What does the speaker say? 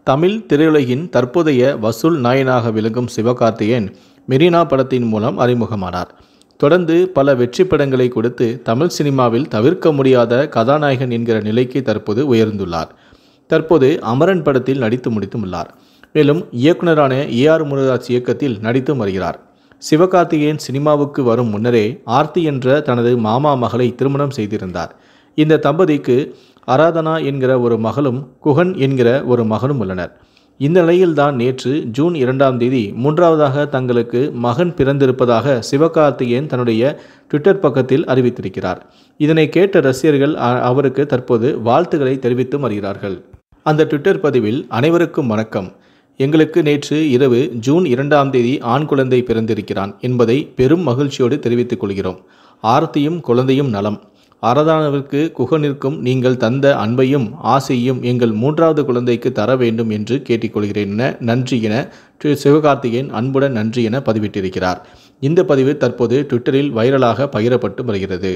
தமிழ் திரையுலகின் தற்போதைய வசூல் நாயகனாக விளங்கும் சிவகார்த்திகேயன் மெரினா படத்தின் மூலம் அறிமுகமானார். தொடர்ந்து பல வெற்றி படங்களை கொடுத்து தமிழ் சினிமாவில் தவிர்க்க முடியாத கதாநாயகன் என்கிற நிலைக்கு தற்போது உயர்ந்துள்ளார். தற்போது அமரன் படத்தில் நடித்து முடித்துள்ளார். மேலும் இயக்குனரான ஏ.ஆர். முருகதாஸ் இயக்கத்தில் நடித்து வருகிறார். சிவகார்த்திகேயன் சினிமாவுக்கு வரும் முன்னரே ஆர்த்தி என்ற தனது மாமா மகளை திருமணம் செய்திருந்தார். இந்த தம்பதிக்கு ஆராதனா என்கிற ஒரு மகளும் குகன் என்கிற ஒரு மகனும் உள்ளனர். இந்த நிலையில்தான் நேற்று ஜூன் 2ஆம் தேதி மூன்றாவதாக தங்களுக்கு மகன் பிறந்திருப்பதாக சிவகார்த்திகேயன் தன்னுடைய ட்விட்டர் பக்கத்தில் அறிவித்திருக்கிறார். இதனை கேட்ட ரசிகர்கள் அவருக்கு தற்போது வாழ்த்துக்களை தெரிவித்து வருகிறார்கள். அந்த ட்விட்டர் பதிவில், அனைவருக்கும் வணக்கம். எங்களுக்கு நேற்று இரவு ஜூன் 2ஆம் தேதி ஆண் குழந்தை பிறந்திருக்கிறான் என்பதை பெரும் மகிழ்ச்சியோடு தெரிவித்துக் கொள்கிறோம். ஆர்த்தியும் குழந்தையும் நலம். ஆராதனாவிற்கு குகனிற்கும் நீங்கள் தந்த அன்பையும் ஆசையும் எங்கள் 3வது குழந்தைக்கு தர வேண்டும் என்று கேட்டுக்கொள்கிறேன் என நன்றி என சிவகார்த்திகேயன் அன்புடன் நன்றி என பதிவிட்டிருக்கிறார். இந்த பதிவு தற்போது ட்விட்டரில் வைரலாக பகிரப்பட்டு வருகிறது.